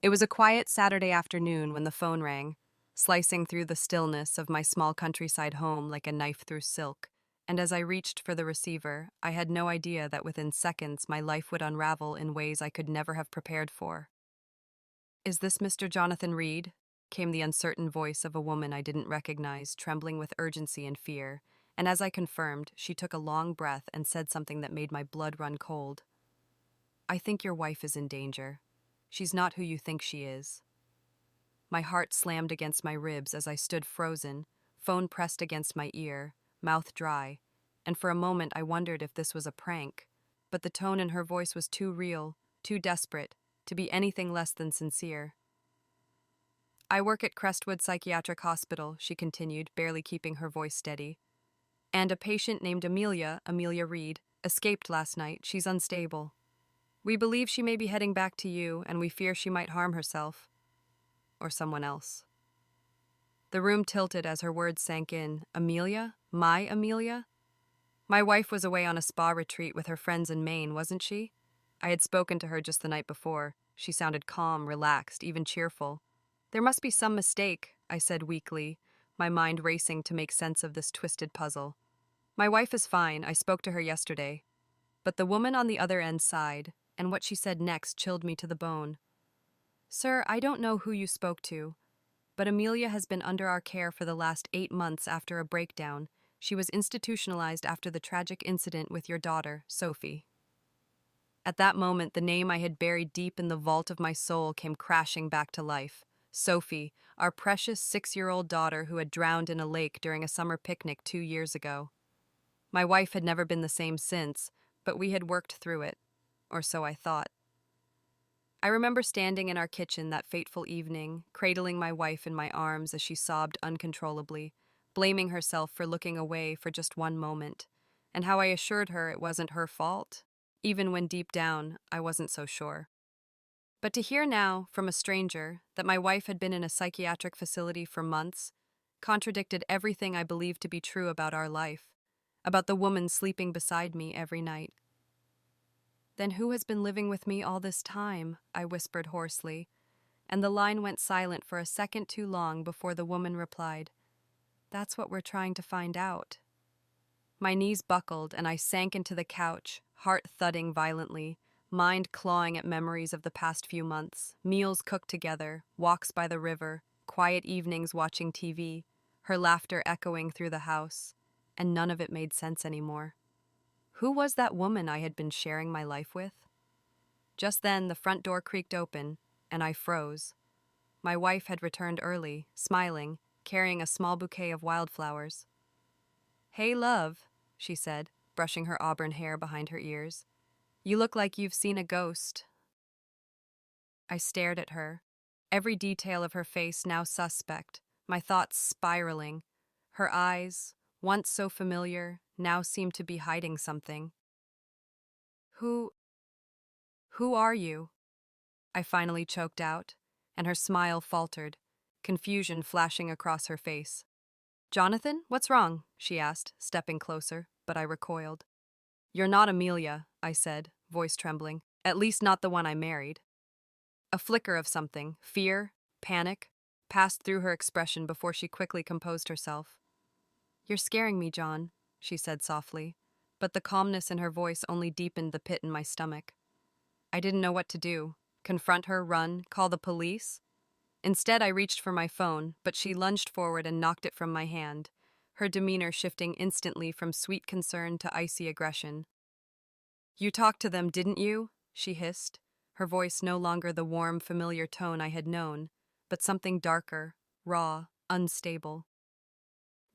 It was a quiet Saturday afternoon when the phone rang, slicing through the stillness of my small countryside home like a knife through silk. And as I reached for the receiver, I had no idea that within seconds my life would unravel in ways I could never have prepared for. "Is this Mr. Jonathan Reed?" came the uncertain voice of a woman I didn't recognize, trembling with urgency and fear. And as I confirmed, she took a long breath and said something that made my blood run cold. "I think your wife is in danger. She's not who you think she is." My heart slammed against my ribs as I stood frozen, phone pressed against my ear, mouth dry, and for a moment I wondered if this was a prank. But the tone in her voice was too real, too desperate, to be anything less than sincere. "I work at Crestwood Psychiatric Hospital," she continued, barely keeping her voice steady. "And a patient named Amelia Reed, escaped last night. She's unstable. We believe she may be heading back to you, and we fear she might harm herself. Or someone else." The room tilted as her words sank in. Amelia? My Amelia? My wife was away on a spa retreat with her friends in Maine, wasn't she? I had spoken to her just the night before. She sounded calm, relaxed, even cheerful. "There must be some mistake," I said weakly, my mind racing to make sense of this twisted puzzle. "My wife is fine. I spoke to her yesterday." But the woman on the other end sighed, and what she said next chilled me to the bone. "Sir, I don't know who you spoke to, but Amelia has been under our care for the last 8 months after a breakdown. She was institutionalized after the tragic incident with your daughter, Sophie." At that moment, the name I had buried deep in the vault of my soul came crashing back to life. Sophie, our precious 6-year-old daughter who had drowned in a lake during a summer picnic 2 years ago. My wife had never been the same since, but we had worked through it, or so I thought. I remember standing in our kitchen that fateful evening, cradling my wife in my arms as she sobbed uncontrollably, blaming herself for looking away for just one moment, and how I assured her it wasn't her fault, even when deep down I wasn't so sure. But to hear now, from a stranger, that my wife had been in a psychiatric facility for months, contradicted everything I believed to be true about our life, about the woman sleeping beside me every night. "Then who has been living with me all this time?" I whispered hoarsely, and the line went silent for a second too long before the woman replied, "That's what we're trying to find out." My knees buckled and I sank into the couch, heart thudding violently, mind clawing at memories of the past few months, meals cooked together, walks by the river, quiet evenings watching TV, her laughter echoing through the house, and none of it made sense anymore. Who was that woman I had been sharing my life with? Just then, the front door creaked open, and I froze. My wife had returned early, smiling, carrying a small bouquet of wildflowers. "Hey, love," she said, brushing her auburn hair behind her ears. "You look like you've seen a ghost." I stared at her, every detail of her face now suspect, my thoughts spiraling. Her eyes, once so familiar, now seemed to be hiding something. Who are you?" I finally choked out, and her smile faltered, confusion flashing across her face. "Jonathan, what's wrong?" she asked, stepping closer, but I recoiled. "You're not Amelia," I said, voice trembling. "At least not the one I married." A flicker of something, fear, panic, passed through her expression before she quickly composed herself. "You're scaring me, John," she said softly, but the calmness in her voice only deepened the pit in my stomach. I didn't know what to do. Confront her, run, call the police? Instead, I reached for my phone, but she lunged forward and knocked it from my hand, her demeanor shifting instantly from sweet concern to icy aggression. "You talked to them, didn't you?" she hissed, her voice no longer the warm, familiar tone I had known, but something darker, raw, unstable.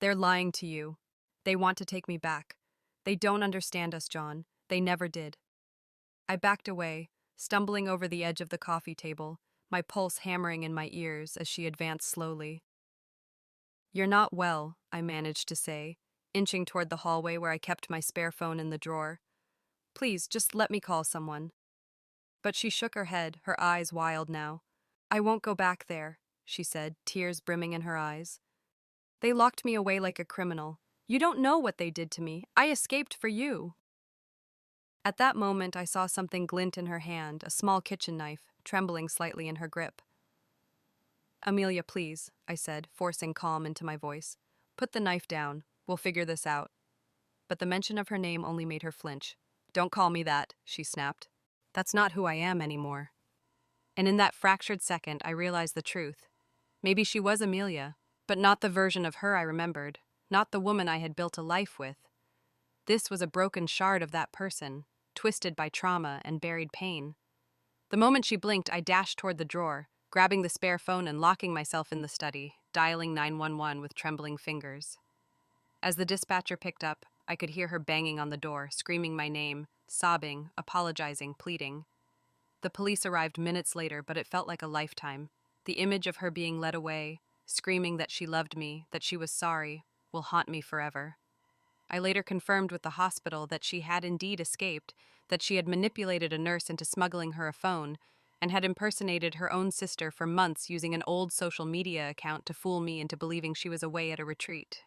"They're lying to you. They want to take me back. They don't understand us, John. They never did." I backed away, stumbling over the edge of the coffee table, my pulse hammering in my ears as she advanced slowly. "You're not well," I managed to say, inching toward the hallway where I kept my spare phone in the drawer. "Please, just let me call someone." But she shook her head, her eyes wild now. "I won't go back there," she said, tears brimming in her eyes. "They locked me away like a criminal. You don't know what they did to me. I escaped for you." At that moment, I saw something glint in her hand, a small kitchen knife, trembling slightly in her grip. "Amelia, please," I said, forcing calm into my voice. "Put the knife down. We'll figure this out." But the mention of her name only made her flinch. "Don't call me that," she snapped. "That's not who I am anymore." And in that fractured second, I realized the truth. Maybe she was Amelia, but not the version of her I remembered, not the woman I had built a life with. This was a broken shard of that person, twisted by trauma and buried pain. The moment she blinked, I dashed toward the drawer, grabbing the spare phone and locking myself in the study, dialing 911 with trembling fingers. As the dispatcher picked up, I could hear her banging on the door, screaming my name, sobbing, apologizing, pleading. The police arrived minutes later, but it felt like a lifetime. The image of her being led away, screaming that she loved me, that she was sorry, will haunt me forever. I later confirmed with the hospital that she had indeed escaped, that she had manipulated a nurse into smuggling her a phone, and had impersonated her own sister for months using an old social media account to fool me into believing she was away at a retreat.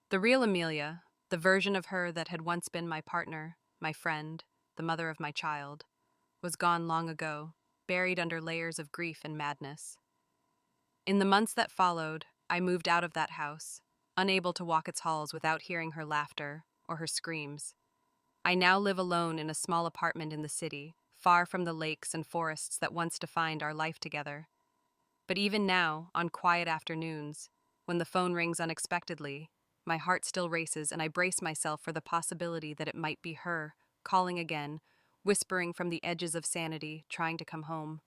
The real Amelia, the version of her that had once been my partner, my friend, the mother of my child, was gone long ago, buried under layers of grief and madness. In the months that followed, I moved out of that house, unable to walk its halls without hearing her laughter or her screams. I now live alone in a small apartment in the city, far from the lakes and forests that once defined our life together. But even now, on quiet afternoons, when the phone rings unexpectedly, my heart still races and I brace myself for the possibility that it might be her, calling again, whispering from the edges of sanity, trying to come home.